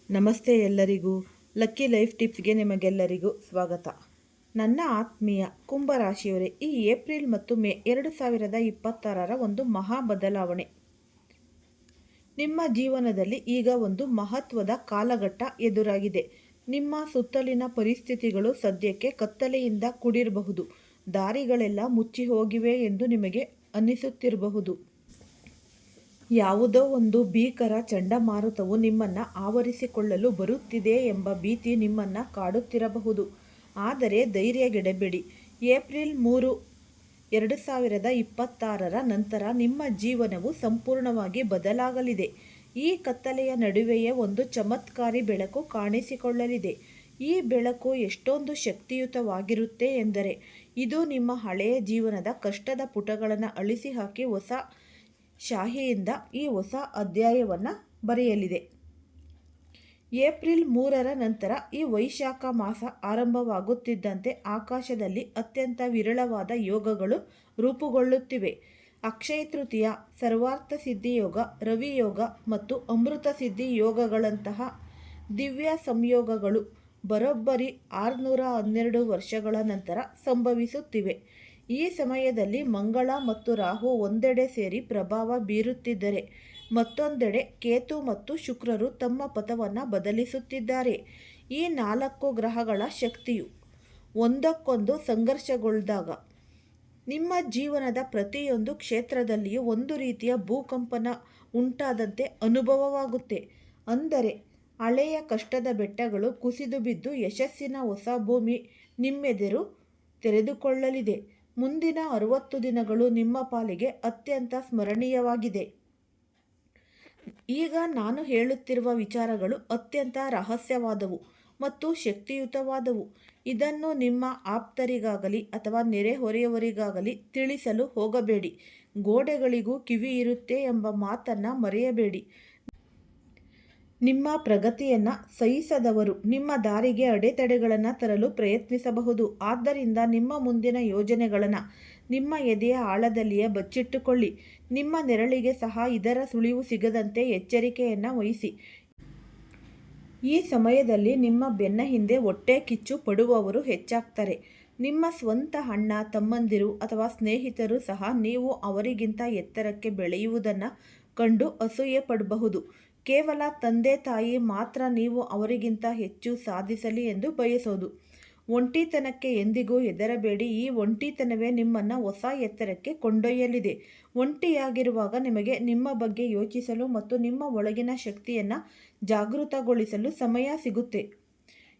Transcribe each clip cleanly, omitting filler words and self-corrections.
ನಮಸ್ತೆ ಎಲ್ಲರಿಗೂ. Lucky life ಟಿಪ್ಸ್ಗೆ ನಿಮಗೆಲ್ಲರಿಗೂ ಸ್ವಾಗತ. ನನ್ನ ಆತ್ಮೀಯ ಕುಂಭರಾಶಿಯವರೇ, ಈ ಏಪ್ರಿಲ್ ಮತ್ತು ಮೇ 2026ರ ಒಂದು ಮಹಾ ಬದಲಾವಣೆ ನಿಮ್ಮ ಜೀವನದಲ್ಲಿ ಈಗ ಒಂದು ಮಹತ್ವದ ಕಾಲಘಟ್ಟ ಎದುರಾಗಿದೆ. ನಿಮ್ಮ ಸುತ್ತಲಿನ ಪರಿಸ್ಥಿತಿಗಳು ಸದ್ಯಕ್ಕೆ ಕತ್ತಲೆಯಿಂದ ಕೂಡಿರಬಹುದು. ದಾರಿಗಳೆಲ್ಲ ಮುಚ್ಚಿ ಹೋಗಿವೆ ಎಂದು ನಿಮಗೆ ಅನ್ನಿಸುತ್ತಿರಬಹುದು. ಯಾವುದೋ ಒಂದು ಭೀಕರ ಚಂಡಮಾರುತವು ನಿಮ್ಮನ್ನು ಆವರಿಸಿಕೊಳ್ಳಲು ಬರುತ್ತಿದೆ ಎಂಬ ಭೀತಿ ನಿಮ್ಮನ್ನು ಕಾಡುತ್ತಿರಬಹುದು. ಆದರೆ ಧೈರ್ಯಗೆಡಬೇಡಿ. ಏಪ್ರಿಲ್ 3, 2026ರ ನಂತರ ನಿಮ್ಮ ಜೀವನವು ಸಂಪೂರ್ಣವಾಗಿ ಬದಲಾಗಲಿದೆ. ಈ ಕತ್ತಲೆಯ ನಡುವೆಯೇ ಒಂದು ಚಮತ್ಕಾರಿ ಬೆಳಕು ಕಾಣಿಸಿಕೊಳ್ಳಲಿದೆ. ಈ ಬೆಳಕು ಎಷ್ಟೊಂದು ಶಕ್ತಿಯುತವಾಗಿರುತ್ತೆ ಎಂದರೆ, ಇದು ನಿಮ್ಮ ಹಳೆಯ ಜೀವನದ ಕಷ್ಟದ ಪುಟಗಳನ್ನು ಅಳಿಸಿ ಹಾಕಿ ಹೊಸ ಶಾಹಿಯಿಂದ ಈ ಹೊಸ ಅಧ್ಯಾಯವನ್ನು ಬರೆಯಲಿದೆ. ಏಪ್ರಿಲ್ 3ರ ನಂತರ ಈ ವೈಶಾಖ ಮಾಸ ಆರಂಭವಾಗುತ್ತಿದ್ದಂತೆ ಆಕಾಶದಲ್ಲಿ ಅತ್ಯಂತ ವಿರಳವಾದ ಯೋಗಗಳು ರೂಪುಗೊಳ್ಳುತ್ತಿವೆ. ಅಕ್ಷಯ ತೃತೀಯ, ಸರ್ವಾರ್ಥ ಸಿದ್ಧಿ ಯೋಗ, ರವಿ ಯೋಗ ಮತ್ತು ಅಮೃತ ಸಿದ್ಧಿ ಯೋಗಗಳಂತಹ ದಿವ್ಯ ಸಂಯೋಗಗಳು ಬರೋಬ್ಬರಿ 612 ವರ್ಷಗಳ ನಂತರ ಸಂಭವಿಸುತ್ತಿವೆ. ಈ ಸಮಯದಲ್ಲಿ ಮಂಗಳ ಮತ್ತು ರಾಹು ಒಂದೆಡೆ ಸೇರಿ ಪ್ರಭಾವ ಬೀರುತ್ತಿದ್ದರೆ, ಮತ್ತೊಂದೆಡೆ ಕೇತು ಮತ್ತು ಶುಕ್ರರು ತಮ್ಮ ಪಥವನ್ನು ಬದಲಿಸುತ್ತಿದ್ದಾರೆ. ಈ 4 ಗ್ರಹಗಳ ಶಕ್ತಿಯು ಒಂದಕ್ಕೊಂದು ಸಂಘರ್ಷಗೊಳ್ಳಿದಾಗ ನಿಮ್ಮ ಜೀವನದ ಪ್ರತಿಯೊಂದು ಕ್ಷೇತ್ರದಲ್ಲಿಯೂ ಒಂದು ರೀತಿಯ ಭೂಕಂಪನ ಉಂಟಾದಂತೆ ಅನುಭವವಾಗುತ್ತೆ. ಅಂದರೆ ಹಳೆಯ ಕಷ್ಟದ ಬೆಟ್ಟಗಳು ಕುಸಿದು ಬಿದ್ದು ಯಶಸ್ಸಿನ ಹೊಸ ಭೂಮಿ ನಿಮ್ಮೆದುರು ತೆರೆದುಕೊಳ್ಳಲಿದೆ. ಮುಂದಿನ 60 ದಿನಗಳು ನಿಮ್ಮ ಪಾಲಿಗೆ ಅತ್ಯಂತ ಸ್ಮರಣೀಯವಾಗಿದೆ. ಈಗ ನಾನು ಹೇಳುತ್ತಿರುವ ವಿಚಾರಗಳು ಅತ್ಯಂತ ರಹಸ್ಯವಾದವು ಮತ್ತು ಶಕ್ತಿಯುತವಾದವು. ಇದನ್ನು ನಿಮ್ಮ ಆಪ್ತರಿಗಾಗಲಿ ಅಥವಾ ನೆರೆಹೊರೆಯವರಿಗಾಗಲಿ ತಿಳಿಸಲು ಹೋಗಬೇಡಿ. ಗೋಡೆಗಳಿಗೂ ಕಿವಿ ಇರುತ್ತೆ ಎಂಬ ಮಾತನ್ನು ಮರೆಯಬೇಡಿ. ನಿಮ್ಮ ಪ್ರಗತಿಯನ್ನು ಸಹಿಸದವರು ನಿಮ್ಮ ದಾರಿಗೆ ಅಡೆತಡೆಗಳನ್ನು ತರಲು ಪ್ರಯತ್ನಿಸಬಹುದು. ಆದ್ದರಿಂದ ನಿಮ್ಮ ಮುಂದಿನ ಯೋಜನೆಗಳನ್ನು ನಿಮ್ಮ ಎದೆಯ ಆಳದಲ್ಲಿಯೇ ಬಚ್ಚಿಟ್ಟುಕೊಳ್ಳಿ. ನಿಮ್ಮ ನೆರಳಿಗೆ ಸಹ ಇದರ ಸುಳಿವು ಸಿಗದಂತೆ ಎಚ್ಚರಿಕೆಯನ್ನು ವಹಿಸಿ. ಈ ಸಮಯದಲ್ಲಿ ನಿಮ್ಮ ಬೆನ್ನ ಹಿಂದೆ ಹೊಟ್ಟೆ ಕಿಚ್ಚು ಪಡುವವರು ಹೆಚ್ಚಾಗ್ತಾರೆ. ನಿಮ್ಮ ಸ್ವಂತ ಅಣ್ಣ, ತಮ್ಮಂದಿರು ಅಥವಾ ಸ್ನೇಹಿತರು ಸಹ ನೀವು ಅವರಿಗಿಂತ ಎತ್ತರಕ್ಕೆ ಬೆಳೆಯುವುದನ್ನು ಕಂಡು ಅಸೂಯೆ ಪಡಬಹುದು. ಕೇವಲ ತಂದೆ ತಾಯಿ ಮಾತ್ರ ನೀವು ಅವರಿಗಿಂತ ಹೆಚ್ಚು ಸಾಧಿಸಲಿ ಎಂದು ಬಯಸೋದು. ಒಂಟಿತನಕ್ಕೆ ಎಂದಿಗೂ ಹೆದರಬೇಡಿ. ಈ ಒಂಟಿತನವೇ ನಿಮ್ಮನ್ನು ಹೊಸ ಎತ್ತರಕ್ಕೆ ಕೊಂಡೊಯ್ಯಲಿದೆ. ಒಂಟಿಯಾಗಿರುವಾಗ ನಿಮಗೆ ನಿಮ್ಮ ಬಗ್ಗೆ ಯೋಚಿಸಲು ಮತ್ತು ನಿಮ್ಮ ಒಳಗಿನ ಶಕ್ತಿಯನ್ನು ಜಾಗೃತಗೊಳಿಸಲು ಸಮಯ ಸಿಗುತ್ತೆ.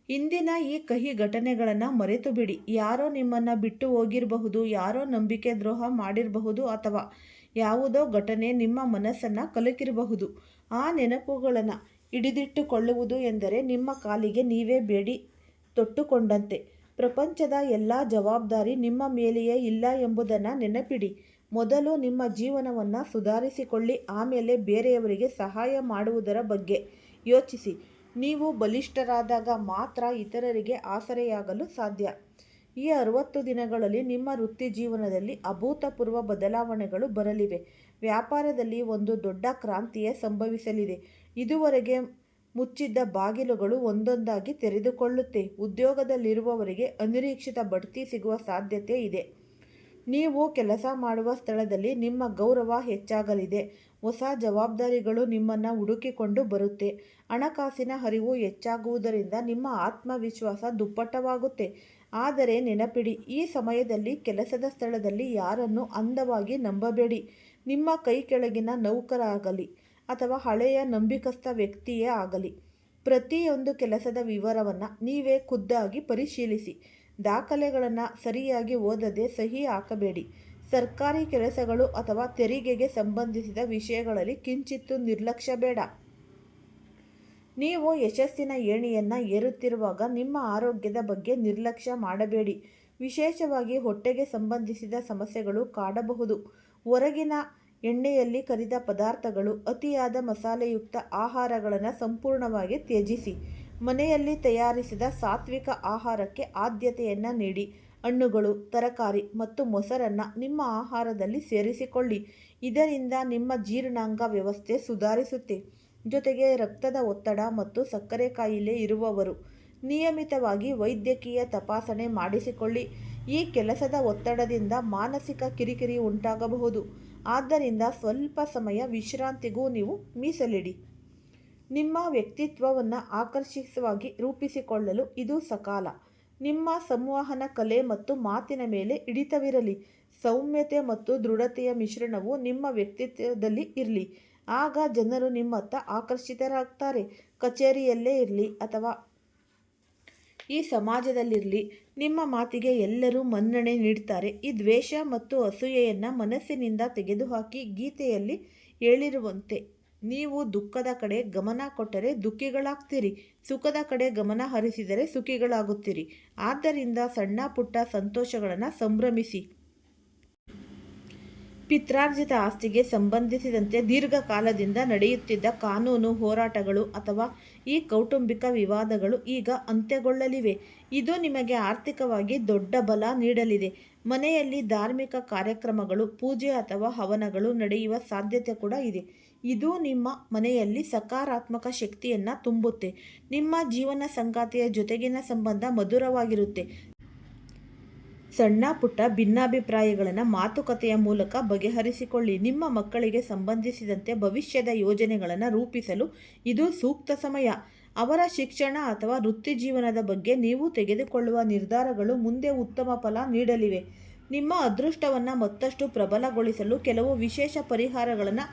ಇಂದಿನ ಈ ಕಹಿ ಘಟನೆಗಳನ್ನು ಮರೆತು ಬಿಡಿ. ಯಾರೋ ನಿಮ್ಮನ್ನು ಬಿಟ್ಟು ಹೋಗಿರಬಹುದು, ಯಾರೋ ನಂಬಿಕೆ ದ್ರೋಹ ಮಾಡಿರಬಹುದು ಅಥವಾ ಯಾವುದೋ ಘಟನೆ ನಿಮ್ಮ ಮನಸ್ಸನ್ನು ಕಲಕಿರಬಹುದು. ಆ ನೆನಪುಗಳನ್ನು ಹಿಡಿದಿಟ್ಟುಕೊಳ್ಳುವುದು ಎಂದರೆ ನಿಮ್ಮ ಕಾಲಿಗೆ ನೀವೇ ಬೇಡಿ ತೊಟ್ಟುಕೊಂಡಂತೆ. ಪ್ರಪಂಚದ ಎಲ್ಲ ಜವಾಬ್ದಾರಿ ನಿಮ್ಮ ಮೇಲೆಯೇ ಇಲ್ಲ ಎಂಬುದನ್ನು ನೆನಪಿಡಿ. ಮೊದಲು ನಿಮ್ಮ ಜೀವನವನ್ನು ಸುಧಾರಿಸಿಕೊಳ್ಳಿ, ಆಮೇಲೆ ಬೇರೆಯವರಿಗೆ ಸಹಾಯ ಮಾಡುವುದರ ಬಗ್ಗೆ ಯೋಚಿಸಿ. ನೀವು ಬಲಿಷ್ಠರಾದಾಗ ಮಾತ್ರ ಇತರರಿಗೆ ಆಸರೆಯಾಗಲು ಸಾಧ್ಯ. ಈ 60 ದಿನಗಳಲ್ಲಿ ನಿಮ್ಮ ವೃತ್ತಿ ಜೀವನದಲ್ಲಿ ಅಭೂತಪೂರ್ವ ಬದಲಾವಣೆಗಳು ಬರಲಿವೆ. ವ್ಯಾಪಾರದಲ್ಲಿ ಒಂದು ದೊಡ್ಡ ಕ್ರಾಂತಿಯೇ ಸಂಭವಿಸಲಿದೆ. ಇದುವರೆಗೆ ಮುಚ್ಚಿದ್ದ ಬಾಗಿಲುಗಳು ಒಂದೊಂದಾಗಿ ತೆರೆದುಕೊಳ್ಳುತ್ತೆ. ಉದ್ಯೋಗದಲ್ಲಿರುವವರಿಗೆ ಅನಿರೀಕ್ಷಿತ ಬಡ್ತಿ ಸಿಗುವ ಸಾಧ್ಯತೆ ಇದೆ. ನೀವು ಕೆಲಸ ಮಾಡುವ ಸ್ಥಳದಲ್ಲಿ ನಿಮ್ಮ ಗೌರವ ಹೆಚ್ಚಾಗಲಿದೆ. ಹೊಸ ಜವಾಬ್ದಾರಿಗಳು ನಿಮ್ಮನ್ನು ಹುಡುಕಿಕೊಂಡು ಬರುತ್ತೆ. ಹಣಕಾಸಿನ ಹರಿವು ಹೆಚ್ಚಾಗುವುದರಿಂದ ನಿಮ್ಮ ಆತ್ಮವಿಶ್ವಾಸ ದುಪ್ಪಟ್ಟವಾಗುತ್ತೆ. ಆದರೆ ನೆನಪಿಡಿ, ಈ ಸಮಯದಲ್ಲಿ ಕೆಲಸದ ಸ್ಥಳದಲ್ಲಿ ಯಾರನ್ನು ಅಂಧವಾಗಿ ನಂಬಬೇಡಿ. ನಿಮ್ಮ ಕೈ ಕೆಳಗಿನ ನೌಕರ ಆಗಲಿ ಅಥವಾ ಹಳೆಯ ನಂಬಿಕಸ್ಥ ವ್ಯಕ್ತಿಯೇ ಆಗಲಿ, ಪ್ರತಿಯೊಂದು ಕೆಲಸದ ವಿವರವನ್ನು ನೀವೇ ಖುದ್ದಾಗಿ ಪರಿಶೀಲಿಸಿ. ದಾಖಲೆಗಳನ್ನು ಸರಿಯಾಗಿ ಓದದೆ ಸಹಿ ಹಾಕಬೇಡಿ. ಸರ್ಕಾರಿ ಕೆಲಸಗಳು ಅಥವಾ ತೆರಿಗೆಗೆ ಸಂಬಂಧಿಸಿದ ವಿಷಯಗಳಲ್ಲಿ ಕಿಂಚಿತ್ತೂ ನಿರ್ಲಕ್ಷ್ಯ ಬೇಡ. ನೀವು ಯಶಸ್ಸಿನ ಏಣಿಯನ್ನು ಏರುತ್ತಿರುವಾಗ ನಿಮ್ಮ ಆರೋಗ್ಯದ ಬಗ್ಗೆ ನಿರ್ಲಕ್ಷ್ಯ ಮಾಡಬೇಡಿ. ವಿಶೇಷವಾಗಿ ಹೊಟ್ಟೆಗೆ ಸಂಬಂಧಿಸಿದ ಸಮಸ್ಯೆಗಳು ಕಾಡಬಹುದು. ಹೊರಗಿನ ಎಣ್ಣೆಯಲ್ಲಿ ಕರಿದ ಪದಾರ್ಥಗಳು, ಅತಿಯಾದ ಮಸಾಲೆಯುಕ್ತ ಆಹಾರಗಳನ್ನು ಸಂಪೂರ್ಣವಾಗಿ ತ್ಯಜಿಸಿ. ಮನೆಯಲ್ಲಿ ತಯಾರಿಸಿದ ಸಾತ್ವಿಕ ಆಹಾರಕ್ಕೆ ಆದ್ಯತೆಯನ್ನು ನೀಡಿ. ಹಣ್ಣುಗಳು, ತರಕಾರಿ ಮತ್ತು ಮೊಸರನ್ನು ನಿಮ್ಮ ಆಹಾರದಲ್ಲಿ ಸೇರಿಸಿಕೊಳ್ಳಿ. ಇದರಿಂದ ನಿಮ್ಮ ಜೀರ್ಣಾಂಗ ವ್ಯವಸ್ಥೆ ಸುಧಾರಿಸುತ್ತೆ. ಜೊತೆಗೆ ರಕ್ತದ ಒತ್ತಡ ಮತ್ತು ಸಕ್ಕರೆ ಕಾಯಿಲೆ ಇರುವವರು ನಿಯಮಿತವಾಗಿ ವೈದ್ಯಕೀಯ ತಪಾಸಣೆ ಮಾಡಿಸಿಕೊಳ್ಳಿ. ಈ ಕೆಲಸದ ಒತ್ತಡದಿಂದ ಮಾನಸಿಕ ಕಿರಿಕಿರಿ ಉಂಟಾಗಬಹುದು. ಆದ್ದರಿಂದ ಸ್ವಲ್ಪ ಸಮಯ ವಿಶ್ರಾಂತಿಗೂ ನೀವು ಮೀಸಲಿಡಿ. ನಿಮ್ಮ ವ್ಯಕ್ತಿತ್ವವನ್ನು ಆಕರ್ಷಕವಾಗಿ ರೂಪಿಸಿಕೊಳ್ಳಲು ಇದು ಸಕಾಲ. ನಿಮ್ಮ ಸಂವಹನ ಕಲೆ ಮತ್ತು ಮಾತಿನ ಮೇಲೆ ಹಿಡಿತವಿರಲಿ. ಸೌಮ್ಯತೆ ಮತ್ತು ದೃಢತೆಯ ಮಿಶ್ರಣವು ನಿಮ್ಮ ವ್ಯಕ್ತಿತ್ವದಲ್ಲಿ ಇರಲಿ. ಆಗ ಜನರು ನಿಮ್ಮತ್ತ ಆಕರ್ಷಿತರಾಗ್ತಾರೆ. ಕಚೇರಿಯಲ್ಲೇ ಇರಲಿ ಅಥವಾ ಈ ಸಮಾಜದಲ್ಲಿರಲಿ, ನಿಮ್ಮ ಮಾತಿಗೆ ಎಲ್ಲರೂ ಮನ್ನಣೆ ನೀಡ್ತಾರೆ. ಈ ದ್ವೇಷ ಮತ್ತು ಅಸೂಯೆಯನ್ನು ಮನಸ್ಸಿನಿಂದ ತೆಗೆದುಹಾಕಿ. ಗೀತೆಯಲ್ಲಿ ಹೇಳಿರುವಂತೆ, ನೀವು ದುಃಖದ ಕಡೆ ಗಮನ ಕೊಟ್ಟರೆ ದುಃಖಿಗಳಾಗ್ತೀರಿ, ಸುಖದ ಕಡೆ ಗಮನ ಹರಿಸಿದರೆ ಸುಖಿಗಳಾಗುತ್ತೀರಿ. ಆದ್ದರಿಂದ ಸಣ್ಣ ಪುಟ್ಟ ಸಂತೋಷಗಳನ್ನು ಸಂಭ್ರಮಿಸಿ. ಪಿತ್ರಾರ್ಜಿತ ಆಸ್ತಿಗೆ ಸಂಬಂಧಿಸಿದಂತೆ ದೀರ್ಘಕಾಲದಿಂದ ನಡೆಯುತ್ತಿದ್ದ ಕಾನೂನು ಹೋರಾಟಗಳು ಅಥವಾ ಈ ಕೌಟುಂಬಿಕ ವಿವಾದಗಳು ಈಗ ಅಂತ್ಯಗೊಳ್ಳಲಿವೆ. ಇದು ನಿಮಗೆ ಆರ್ಥಿಕವಾಗಿ ದೊಡ್ಡ ಬಲ ನೀಡಲಿದೆ. ಮನೆಯಲ್ಲಿ ಧಾರ್ಮಿಕ ಕಾರ್ಯಕ್ರಮಗಳು, ಪೂಜೆ ಅಥವಾ ಹವನಗಳು ನಡೆಯುವ ಸಾಧ್ಯತೆ ಕೂಡ ಇದೆ. ಇದು ನಿಮ್ಮ ಮನೆಯಲ್ಲಿ ಸಕಾರಾತ್ಮಕ ಶಕ್ತಿಯನ್ನು ತುಂಬುತ್ತೆ. ನಿಮ್ಮ ಜೀವನ ಸಂಗಾತಿಯ ಜೊತೆಗಿನ ಸಂಬಂಧ ಮಧುರವಾಗಿರುತ್ತೆ. ಸಣ್ಣ ಪುಟ್ಟ ಭಿನ್ನಾಭಿಪ್ರಾಯಗಳನ್ನು ಮಾತುಕತೆಯ ಮೂಲಕ ಬಗೆಹರಿಸಿಕೊಳ್ಳಿ. ನಿಮ್ಮ ಮಕ್ಕಳಿಗೆ ಸಂಬಂಧಿಸಿದಂತೆ ಭವಿಷ್ಯದ ಯೋಜನೆಗಳನ್ನು ರೂಪಿಸಲು ಇದು ಸೂಕ್ತ ಸಮಯ. ಅವರ ಶಿಕ್ಷಣ ಅಥವಾ ವೃತ್ತಿ ಜೀವನದ ಬಗ್ಗೆ ನೀವು ತೆಗೆದುಕೊಳ್ಳುವ ನಿರ್ಧಾರಗಳು ಮುಂದೆ ಉತ್ತಮ ಫಲ ನೀಡಲಿವೆ. ನಿಮ್ಮ ಅದೃಷ್ಟವನ್ನು ಮತ್ತಷ್ಟು ಪ್ರಬಲಗೊಳಿಸಲು ಕೆಲವು ವಿಶೇಷ ಪರಿಹಾರಗಳನ್ನು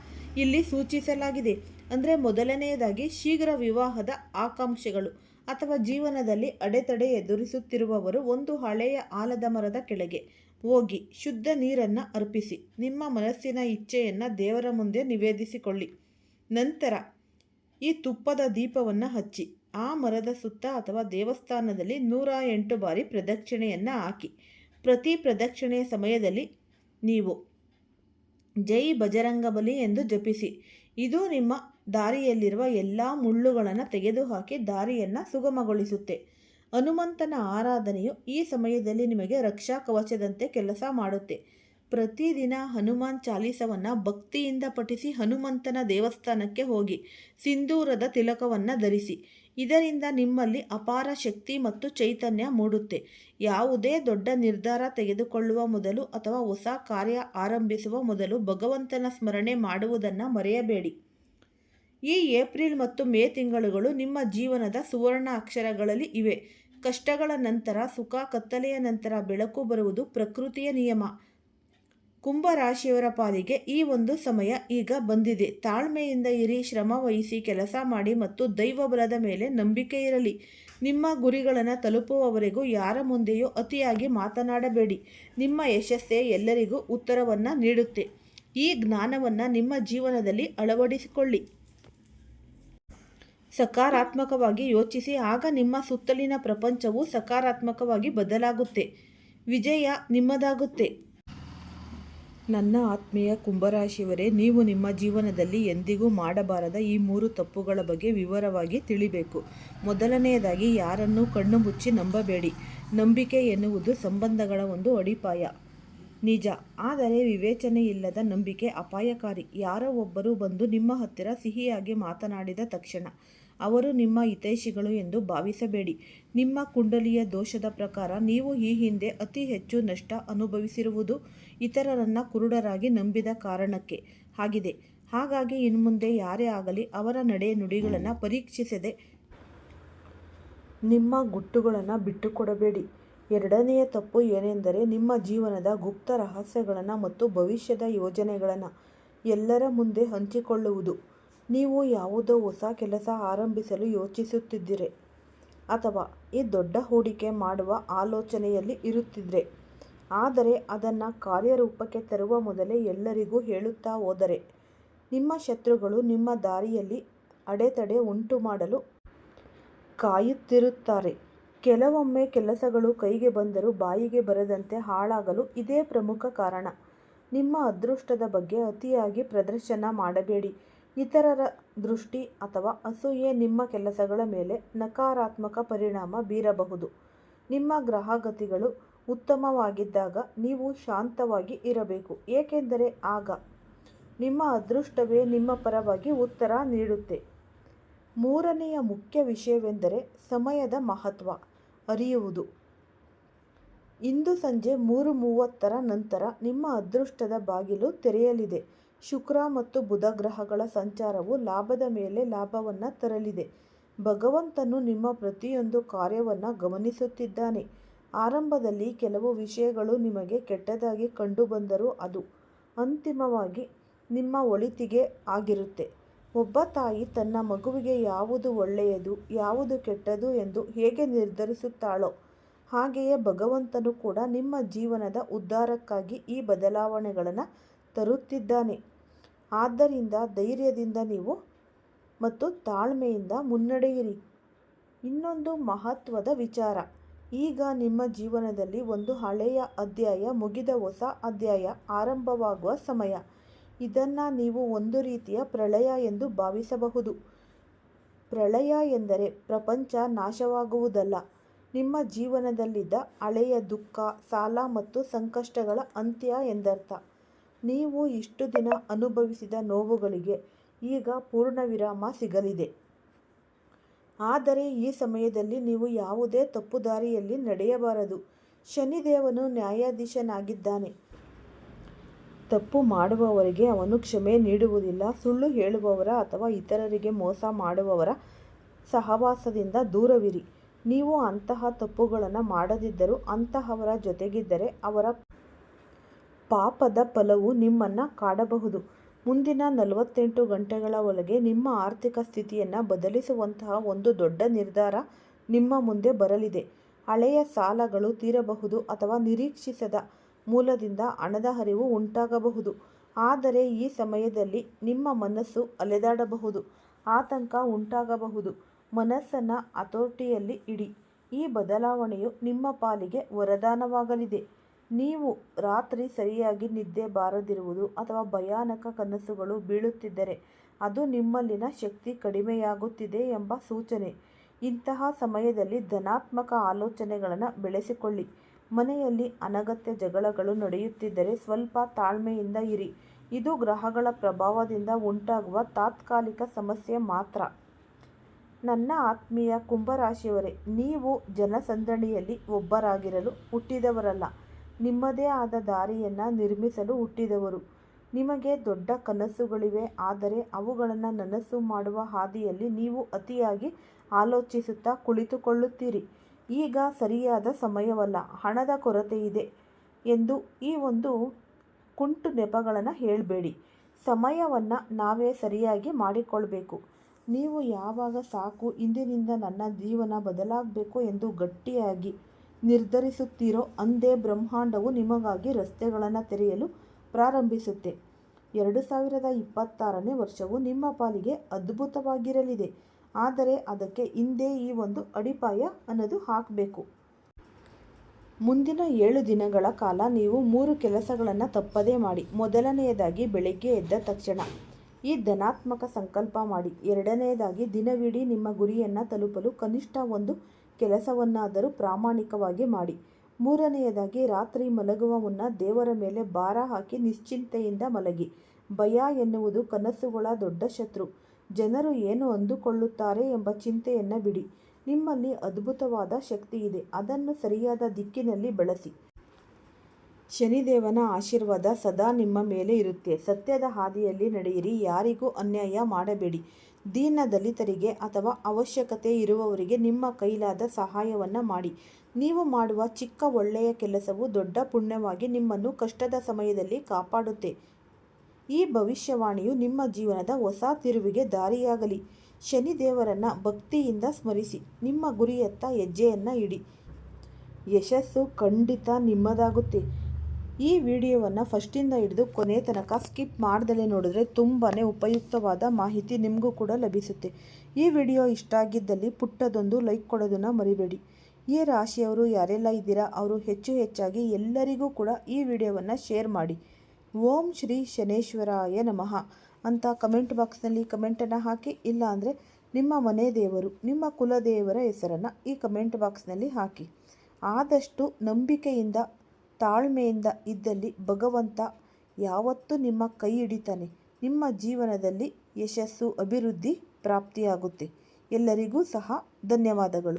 ಇಲ್ಲಿ ಸೂಚಿಸಲಾಗಿದೆ. ಅಂದರೆ ಮೊದಲನೆಯದಾಗಿ, ಶೀಘ್ರ ವಿವಾಹದ ಆಕಾಂಕ್ಷೆಗಳು ಅಥವಾ ಜೀವನದಲ್ಲಿ ಅಡೆತಡೆ ಎದುರಿಸುತ್ತಿರುವವರು ಒಂದು ಹಳೆಯ ಆಲದ ಮರದ ಕೆಳಗೆ ಹೋಗಿ ಶುದ್ಧ ನೀರನ್ನು ಅರ್ಪಿಸಿ ನಿಮ್ಮ ಮನಸ್ಸಿನ ಇಚ್ಛೆಯನ್ನು ದೇವರ ಮುಂದೆ ನಿವೇದಿಸಿಕೊಳ್ಳಿ. ನಂತರ ಈ ತುಪ್ಪದ ದೀಪವನ್ನು ಹಚ್ಚಿ ಆ ಮರದ ಸುತ್ತ ಅಥವಾ ದೇವಸ್ಥಾನದಲ್ಲಿ 108 ಬಾರಿ ಪ್ರದಕ್ಷಿಣೆಯನ್ನು ಹಾಕಿ. ಪ್ರತಿ ಪ್ರದಕ್ಷಿಣೆಯ ಸಮಯದಲ್ಲಿ ನೀವು ಜೈ ಬಜರಂಗಬಲಿ ಎಂದು ಜಪಿಸಿ. ಇದು ನಿಮ್ಮ ದಾರಿಯಲ್ಲಿರುವ ಎಲ್ಲ ಮುಳ್ಳುಗಳನ್ನು ತೆಗೆದುಹಾಕಿ ದಾರಿಯನ್ನು ಸುಗಮಗೊಳಿಸುತ್ತೆ. ಹನುಮಂತನ ಆರಾಧನೆಯು ಈ ಸಮಯದಲ್ಲಿ ನಿಮಗೆ ರಕ್ಷಾ ಕವಚದಂತೆ ಕೆಲಸ ಮಾಡುತ್ತೆ. ಪ್ರತಿದಿನ ಹನುಮಾನ್ ಚಾಲೀಸವನ್ನು ಭಕ್ತಿಯಿಂದ ಪಠಿಸಿ ಹನುಮಂತನ ದೇವಸ್ಥಾನಕ್ಕೆ ಹೋಗಿ ಸಿಂಧೂರದ ತಿಲಕವನ್ನು ಧರಿಸಿ. ಇದರಿಂದ ನಿಮ್ಮಲ್ಲಿ ಅಪಾರ ಶಕ್ತಿ ಮತ್ತು ಚೈತನ್ಯ ಮೂಡುತ್ತೆ. ಯಾವುದೇ ದೊಡ್ಡ ನಿರ್ಧಾರ ತೆಗೆದುಕೊಳ್ಳುವ ಮೊದಲು ಅಥವಾ ಹೊಸ ಕಾರ್ಯ ಆರಂಭಿಸುವ ಮೊದಲು ಭಗವಂತನ ಸ್ಮರಣೆ ಮಾಡುವುದನ್ನು ಮರೆಯಬೇಡಿ. ಈ ಏಪ್ರಿಲ್ ಮತ್ತು ಮೇ ತಿಂಗಳುಗಳು ನಿಮ್ಮ ಜೀವನದ ಸುವರ್ಣ ಅಕ್ಷರಗಳಲ್ಲಿ ಇವೆ. ಕಷ್ಟಗಳ ನಂತರ ಸುಖ, ಕತ್ತಲೆಯ ನಂತರ ಬೆಳಕು ಬರುವುದು ಪ್ರಕೃತಿಯ ನಿಯಮ. ಕುಂಭರಾಶಿಯವರ ಪಾಲಿಗೆ ಈ ಒಂದು ಸಮಯ ಈಗ ಬಂದಿದೆ. ತಾಳ್ಮೆಯಿಂದ ಇರಿ, ಶ್ರಮ ವಹಿಸಿ ಕೆಲಸ ಮಾಡಿ ಮತ್ತು ದೈವ ಬಲದ ಮೇಲೆ ನಂಬಿಕೆ ಇರಲಿ. ನಿಮ್ಮ ಗುರಿಗಳನ್ನು ತಲುಪುವವರೆಗೂ ಯಾರ ಮುಂದೆಯೂ ಅತಿಯಾಗಿ ಮಾತನಾಡಬೇಡಿ. ನಿಮ್ಮ ಯಶಸ್ಸೇ ಎಲ್ಲರಿಗೂ ಉತ್ತರವನ್ನು ನೀಡುತ್ತೆ. ಈ ಜ್ಞಾನವನ್ನು ನಿಮ್ಮ ಜೀವನದಲ್ಲಿ ಅಳವಡಿಸಿಕೊಳ್ಳಿ. ಸಕಾರಾತ್ಮಕವಾಗಿ ಯೋಚಿಸಿ, ಆಗ ನಿಮ್ಮ ಸುತ್ತಲಿನ ಪ್ರಪಂಚವು ಸಕಾರಾತ್ಮಕವಾಗಿ ಬದಲಾಗುತ್ತೆ. ವಿಜಯ ನಿಮ್ಮದಾಗುತ್ತೆ. ನನ್ನ ಆತ್ಮೀಯ ಕುಂಭರಾಶಿಯವರೇ, ನೀವು ನಿಮ್ಮ ಜೀವನದಲ್ಲಿ ಎಂದಿಗೂ ಮಾಡಬಾರದ ಈ 3 ತಪ್ಪುಗಳ ಬಗ್ಗೆ ವಿವರವಾಗಿ ತಿಳಿಬೇಕು. ಮೊದಲನೆಯದಾಗಿ, ಯಾರನ್ನೂ ಕಣ್ಣು ಮುಚ್ಚಿ ನಂಬಬೇಡಿ. ನಂಬಿಕೆ ಎನ್ನುವುದು ಸಂಬಂಧಗಳ ಒಂದು ಅಡಿಪಾಯ. ನಿಜ, ಆದರೆ ವಿವೇಚನೆಯಿಲ್ಲದ ನಂಬಿಕೆ ಅಪಾಯಕಾರಿ. ಯಾರೋ ಒಬ್ಬರು ಬಂದು ನಿಮ್ಮ ಹತ್ತಿರ ಸಿಹಿಯಾಗಿ ಮಾತನಾಡಿದ ತಕ್ಷಣ ಅವರು ನಿಮ್ಮ ಹಿತೈಷಿಗಳು ಎಂದು ಭಾವಿಸಬೇಡಿ. ನಿಮ್ಮ ಕುಂಡಲಿಯ ದೋಷದ ಪ್ರಕಾರ ನೀವು ಈ ಹಿಂದೆ ಅತಿ ಹೆಚ್ಚು ನಷ್ಟ ಅನುಭವಿಸಿರುವುದು ಇತರರನ್ನು ಕುರುಡರಾಗಿ ನಂಬಿದ ಕಾರಣಕ್ಕೆ ಆಗಿದೆ. ಹಾಗಾಗಿ ಇನ್ಮುಂದೆ ಯಾರೇ ಆಗಲಿ ಅವರ ನಡೆ ನುಡಿಗಳನ್ನು ಪರೀಕ್ಷಿಸದೆ ನಿಮ್ಮ ಗುಟ್ಟುಗಳನ್ನು ಬಿಟ್ಟುಕೊಡಬೇಡಿ. ಎರಡನೆಯ ತಪ್ಪು ಏನೆಂದರೆ, ನಿಮ್ಮ ಜೀವನದ ಗುಪ್ತ ರಹಸ್ಯಗಳನ್ನು ಮತ್ತು ಭವಿಷ್ಯದ ಯೋಜನೆಗಳನ್ನು ಎಲ್ಲರ ಮುಂದೆ ಹಂಚಿಕೊಳ್ಳುವುದು. ನೀವು ಯಾವುದೋ ಹೊಸ ಕೆಲಸ ಆರಂಭಿಸಲು ಯೋಚಿಸುತ್ತಿದ್ದರೆ ಅಥವಾ ಈ ದೊಡ್ಡ ಹೂಡಿಕೆ ಮಾಡುವ ಆಲೋಚನೆಯಲ್ಲಿ ಇರುತ್ತಿದ್ದರೆ, ಆದರೆ ಅದನ್ನು ಕಾರ್ಯರೂಪಕ್ಕೆ ತರುವ ಮೊದಲೇ ಎಲ್ಲರಿಗೂ ಹೇಳುತ್ತಾ ಹೋದರೆ ನಿಮ್ಮ ಶತ್ರುಗಳು ನಿಮ್ಮ ದಾರಿಯಲ್ಲಿ ಅಡೆತಡೆ ಉಂಟು ಮಾಡಲು ಕಾಯುತ್ತಿರುತ್ತಾರೆ. ಕೆಲವೊಮ್ಮೆ ಕೆಲಸಗಳು ಕೈಗೆ ಬಂದರೂ ಬಾಯಿಗೆ ಬರದಂತೆ ಹಾಳಾಗಲು ಇದೇ ಪ್ರಮುಖ ಕಾರಣ. ನಿಮ್ಮ ಅದೃಷ್ಟದ ಬಗ್ಗೆ ಅತಿಯಾಗಿ ಪ್ರದರ್ಶನ ಮಾಡಬೇಡಿ. ಇತರರ ದೃಷ್ಟಿ ಅಥವಾ ಅಸೂಯೆ ನಿಮ್ಮ ಕೆಲಸಗಳ ಮೇಲೆ ನಕಾರಾತ್ಮಕ ಪರಿಣಾಮ ಬೀರಬಹುದು. ನಿಮ್ಮ ಗ್ರಹಗತಿಗಳು ಉತ್ತಮವಾಗಿದ್ದಾಗ ನೀವು ಶಾಂತವಾಗಿ ಇರಬೇಕು, ಏಕೆಂದರೆ ಆಗ ನಿಮ್ಮ ಅದೃಷ್ಟವೇ ನಿಮ್ಮ ಪರವಾಗಿ ಉತ್ತರ ನೀಡುತ್ತೆ. ಮೂರನೆಯ ಮುಖ್ಯ ವಿಷಯವೆಂದರೆ ಸಮಯದ ಮಹತ್ವ ಅರಿಯುವುದು. ಇಂದು ಸಂಜೆ 3:30 ನಂತರ ನಿಮ್ಮ ಅದೃಷ್ಟದ ಬಾಗಿಲು ತೆರೆಯಲಿದೆ. ಶುಕ್ರ ಮತ್ತು ಬುಧ ಗ್ರಹಗಳ ಸಂಚಾರವು ಲಾಭದ ಮೇಲೆ ಲಾಭವನ್ನು ತರಲಿದೆ. ಭಗವಂತನು ನಿಮ್ಮ ಪ್ರತಿಯೊಂದು ಕಾರ್ಯವನ್ನು ಗಮನಿಸುತ್ತಿದ್ದಾನೆ. ಆರಂಭದಲ್ಲಿ ಕೆಲವು ವಿಷಯಗಳು ನಿಮಗೆ ಕೆಟ್ಟದಾಗಿ ಕಂಡುಬಂದರೂ ಅದು ಅಂತಿಮವಾಗಿ ನಿಮ್ಮ ಒಳಿತಿಗೆ ಆಗಿರುತ್ತೆ. ಒಬ್ಬ ತಾಯಿ ತನ್ನ ಮಗುವಿಗೆ ಯಾವುದು ಒಳ್ಳೆಯದು ಯಾವುದು ಕೆಟ್ಟದು ಎಂದು ಹೇಗೆ ನಿರ್ಧರಿಸುತ್ತಾಳೋ ಹಾಗೆಯೇ ಭಗವಂತನು ಕೂಡ ನಿಮ್ಮ ಜೀವನದ ಉದ್ಧಾರಕ್ಕಾಗಿ ಈ ಬದಲಾವಣೆಗಳನ್ನು ತರುತ್ತಿದ್ದಾನೆ. ಆದ್ದರಿಂದ ಧೈರ್ಯದಿಂದ ನೀವು ಮತ್ತು ತಾಳ್ಮೆಯಿಂದ ಮುನ್ನಡೆಯಿರಿ. ಇನ್ನೊಂದು ಮಹತ್ವದ ವಿಚಾರ, ಈಗ ನಿಮ್ಮ ಜೀವನದಲ್ಲಿ ಒಂದು ಹಳೆಯ ಅಧ್ಯಾಯ ಮುಗಿದ ಹೊಸ ಅಧ್ಯಾಯ ಆರಂಭವಾಗುವ ಸಮಯ. ಇದನ್ನು ನೀವು ಒಂದು ರೀತಿಯ ಪ್ರಳಯ ಎಂದು ಭಾವಿಸಬಹುದು. ಪ್ರಳಯ ಎಂದರೆ ಪ್ರಪಂಚ ನಾಶವಾಗುವುದಲ್ಲ, ನಿಮ್ಮ ಜೀವನದಲ್ಲಿದ್ದ ಹಳೆಯ ದುಃಖ, ಸಾಲ ಮತ್ತು ಸಂಕಷ್ಟಗಳ ಅಂತ್ಯ ಎಂದರ್ಥ. ನೀವು ಇಷ್ಟು ದಿನ ಅನುಭವಿಸಿದ ನೋವುಗಳಿಗೆ ಈಗ ಪೂರ್ಣವಿರಾಮ ಸಿಗಲಿದೆ. ಆದರೆ ಈ ಸಮಯದಲ್ಲಿ ನೀವು ಯಾವುದೇ ತಪ್ಪು ದಾರಿಯಲ್ಲಿ ನಡೆಯಬಾರದು. ಶನಿದೇವನು ನ್ಯಾಯಾಧೀಶನಾಗಿದ್ದಾನೆ. ತಪ್ಪು ಮಾಡುವವರಿಗೆ ಅವನು ಕ್ಷಮೆ ನೀಡುವುದಿಲ್ಲ. ಸುಳ್ಳು ಹೇಳುವವರ ಅಥವಾ ಇತರರಿಗೆ ಮೋಸ ಮಾಡುವವರ ಸಹವಾಸದಿಂದ ದೂರವಿರಿ. ನೀವು ಅಂತಹ ತಪ್ಪುಗಳನ್ನು ಮಾಡದಿದ್ದರೂ ಅಂತಹವರ ಜೊತೆಗಿದ್ದರೆ ಅವರ ಪಾಪದ ಫಲವು ನಿಮ್ಮನ್ನು ಕಾಡಬಹುದು. ಮುಂದಿನ 48 ಗಂಟೆಗಳ ಒಳಗೆ ನಿಮ್ಮ ಆರ್ಥಿಕ ಸ್ಥಿತಿಯನ್ನು ಬದಲಿಸುವಂತಹ ಒಂದು ದೊಡ್ಡ ನಿರ್ಧಾರ ನಿಮ್ಮ ಮುಂದೆ ಬರಲಿದೆ. ಹಳೆಯ ಸಾಲಗಳು ತೀರಬಹುದು ಅಥವಾ ನಿರೀಕ್ಷಿಸದ ಮೂಲದಿಂದ ಹಣದ ಹರಿವು ಉಂಟಾಗಬಹುದು. ಆದರೆ ಈ ಸಮಯದಲ್ಲಿ ನಿಮ್ಮ ಮನಸ್ಸು ಅಲೆದಾಡಬಹುದು, ಆತಂಕ ಉಂಟಾಗಬಹುದು. ಮನಸ್ಸನ್ನು ಹತೋಟಿಯಲ್ಲಿ ಇಡಿ. ಈ ಬದಲಾವಣೆಯು ನಿಮ್ಮ ಪಾಲಿಗೆ ವರದಾನವಾಗಲಿದೆ. ನೀವು ರಾತ್ರಿ ಸರಿಯಾಗಿ ನಿದ್ದೆ ಬಾರದಿರುವುದು ಅಥವಾ ಭಯಾನಕ ಕನಸುಗಳು ಬೀಳುತ್ತಿದ್ದರೆ ಅದು ನಿಮ್ಮಲ್ಲಿನ ಶಕ್ತಿ ಕಡಿಮೆಯಾಗುತ್ತಿದೆ ಎಂಬ ಸೂಚನೆ. ಇಂತಹ ಸಮಯದಲ್ಲಿ ಧನಾತ್ಮಕ ಆಲೋಚನೆಗಳನ್ನು ಬೆಳೆಸಿಕೊಳ್ಳಿ. ಮನೆಯಲ್ಲಿ ಅನಗತ್ಯ ಜಗಳಗಳು ನಡೆಯುತ್ತಿದ್ದರೆ ಸ್ವಲ್ಪ ತಾಳ್ಮೆಯಿಂದ ಇರಿ. ಇದು ಗ್ರಹಗಳ ಪ್ರಭಾವದಿಂದ ಉಂಟಾಗುವ ತಾತ್ಕಾಲಿಕ ಸಮಸ್ಯೆ ಮಾತ್ರ. ನನ್ನ ಆತ್ಮೀಯ ಕುಂಭರಾಶಿಯವರೇ, ನೀವು ಜನಸಂದಣಿಯಲ್ಲಿ ಒಬ್ಬರಾಗಿರಲು ಹುಟ್ಟಿದವರಲ್ಲ, ನಿಮ್ಮದೇ ಆದ ದಾರಿಯನ್ನು ನಿರ್ಮಿಸಲು ಹುಟ್ಟಿದವರು. ನಿಮಗೆ ದೊಡ್ಡ ಕನಸುಗಳಿವೆ, ಆದರೆ ಅವುಗಳನ್ನು ನನಸು ಮಾಡುವ ಹಾದಿಯಲ್ಲಿ ನೀವು ಅತಿಯಾಗಿ ಆಲೋಚಿಸುತ್ತಾ ಕುಳಿತುಕೊಳ್ಳುತ್ತೀರಿ. ಈಗ ಸರಿಯಾದ ಸಮಯವಲ್ಲ, ಹಣದ ಕೊರತೆಯಿದೆ ಎಂದು ಈ ಒಂದು ಕುಂಟು ನೆಪಗಳನ್ನು ಹೇಳಬೇಡಿ. ಸಮಯವನ್ನು ನಾವೇ ಸರಿಯಾಗಿ ಮಾಡಿಕೊಳ್ಬೇಕು. ನೀವು ಯಾವಾಗ ಸಾಕು, ಇಂದಿನಿಂದ ನನ್ನ ಜೀವನ ಬದಲಾಗಬೇಕು ಎಂದು ಗಟ್ಟಿಯಾಗಿ ನಿರ್ಧರಿಸುತ್ತೀರೋ ಅಂದೇ ಬ್ರಹ್ಮಾಂಡವು ನಿಮಗಾಗಿ ರಸ್ತೆಗಳನ್ನು ತೆರೆಯಲು ಪ್ರಾರಂಭಿಸುತ್ತೆ. 2026ನೇ ವರ್ಷವು ನಿಮ್ಮ ಪಾಲಿಗೆ ಅದ್ಭುತವಾಗಿರಲಿದೆ. ಆದರೆ ಅದಕ್ಕೆ ಹಿಂದೆ ಈ ಒಂದು ಅಡಿಪಾಯ ಅನ್ನೋದು ಹಾಕಬೇಕು. ಮುಂದಿನ 7 ದಿನಗಳ ಕಾಲ ನೀವು 3 ಕೆಲಸಗಳನ್ನು ತಪ್ಪದೇ ಮಾಡಿ. ಮೊದಲನೆಯದಾಗಿ, ಬೆಳಗ್ಗೆ ಎದ್ದ ತಕ್ಷಣ ಈ ಧನಾತ್ಮಕ ಸಂಕಲ್ಪ ಮಾಡಿ. ಎರಡನೆಯದಾಗಿ, ದಿನವಿಡೀ ನಿಮ್ಮ ಗುರಿಯನ್ನು ತಲುಪಲು ಕನಿಷ್ಠ ಒಂದು ಕೆಲಸವನ್ನಾದರೂ ಪ್ರಾಮಾಣಿಕವಾಗಿ ಮಾಡಿ. ಮೂರನೆಯದಾಗಿ, ರಾತ್ರಿ ಮಲಗುವ ಮುನ್ನ ದೇವರ ಮೇಲೆ ಭಾರ ಹಾಕಿ ನಿಶ್ಚಿಂತೆಯಿಂದ ಮಲಗಿ. ಭಯ ಎನ್ನುವುದು ಕನಸುಗಳ ದೊಡ್ಡ ಶತ್ರು. ಜನರು ಏನು ಅಂದುಕೊಳ್ಳುತ್ತಾರೆ ಎಂಬ ಚಿಂತೆಯನ್ನು ಬಿಡಿ. ನಿಮ್ಮಲ್ಲಿ ಅದ್ಭುತವಾದ ಶಕ್ತಿ ಇದೆ, ಅದನ್ನು ಸರಿಯಾದ ದಿಕ್ಕಿನಲ್ಲಿ ಬಳಸಿ. ಶನಿದೇವನ ಆಶೀರ್ವಾದ ಸದಾ ನಿಮ್ಮ ಮೇಲೆ ಇರುತ್ತೆ. ಸತ್ಯದ ಹಾದಿಯಲ್ಲಿ ನಡೆಯಿರಿ, ಯಾರಿಗೂ ಅನ್ಯಾಯ ಮಾಡಬೇಡಿ. ದೀನ ದಲಿತರಿಗೆ ಅಥವಾ ಅವಶ್ಯಕತೆ ಇರುವವರಿಗೆ ನಿಮ್ಮ ಕೈಲಾದ ಸಹಾಯವನ್ನು ಮಾಡಿ. ನೀವು ಮಾಡುವ ಚಿಕ್ಕ ಒಳ್ಳೆಯ ಕೆಲಸವು ದೊಡ್ಡ ಪುಣ್ಯವಾಗಿ ನಿಮ್ಮನ್ನು ಕಷ್ಟದ ಸಮಯದಲ್ಲಿ ಕಾಪಾಡುತ್ತೆ. ಈ ಭವಿಷ್ಯವಾಣಿಯು ನಿಮ್ಮ ಜೀವನದ ಹೊಸ ತಿರುವಿಗೆ ದಾರಿಯಾಗಲಿ. ಶನಿದೇವರನ್ನು ಭಕ್ತಿಯಿಂದ ಸ್ಮರಿಸಿ ನಿಮ್ಮ ಗುರಿಯತ್ತ ಹೆಜ್ಜೆಯನ್ನು ಇಡಿ. ಯಶಸ್ಸು ಖಂಡಿತ ನಿಮ್ಮದಾಗುತ್ತೆ. ಈ ವಿಡಿಯೋವನ್ನು ಫಸ್ಟಿಂದ ಹಿಡಿದು ಕೊನೆ ತನಕ ಸ್ಕಿಪ್ ಮಾಡ್ದಲೇ ನೋಡಿದ್ರೆ ತುಂಬಾ ಉಪಯುಕ್ತವಾದ ಮಾಹಿತಿ ನಿಮಗೂ ಕೂಡ ಲಭಿಸುತ್ತೆ. ಈ ವಿಡಿಯೋ ಇಷ್ಟ ಆಗಿದ್ದಲ್ಲಿ ಪುಟ್ಟದೊಂದು ಲೈಕ್ ಕೊಡೋದನ್ನು ಮರಿಬೇಡಿ. ಈ ರಾಶಿಯವರು ಯಾರೆಲ್ಲ ಇದ್ದೀರಾ ಅವರು ಹೆಚ್ಚಾಗಿ ಎಲ್ಲರಿಗೂ ಕೂಡ ಈ ವಿಡಿಯೋವನ್ನು ಶೇರ್ ಮಾಡಿ. ಓಂ ಶ್ರೀ ಶನೇಶ್ವರಾಯ ನಮಃ ಅಂತ ಕಮೆಂಟ್ ಬಾಕ್ಸ್ನಲ್ಲಿ ಕಮೆಂಟನ್ನು ಹಾಕಿ. ಇಲ್ಲ ಅಂದರೆ ನಿಮ್ಮ ಮನೆ ದೇವರು, ನಿಮ್ಮ ಕುಲದೇವರ ಹೆಸರನ್ನು ಈ ಕಮೆಂಟ್ ಬಾಕ್ಸ್ನಲ್ಲಿ ಹಾಕಿ. ಆದಷ್ಟು ನಂಬಿಕೆಯಿಂದ ತಾಳ್ಮೆಯಿಂದ ಇದ್ದಲ್ಲಿ ಭಗವಂತ ಯಾವತ್ತೂ ನಿಮ್ಮ ಕೈ ಹಿಡಿತಾನೆ. ನಿಮ್ಮ ಜೀವನದಲ್ಲಿ ಯಶಸ್ಸು, ಅಭಿವೃದ್ಧಿ ಪ್ರಾಪ್ತಿಯಾಗುತ್ತೆ. ಎಲ್ಲರಿಗೂ ಸಹ ಧನ್ಯವಾದಗಳು.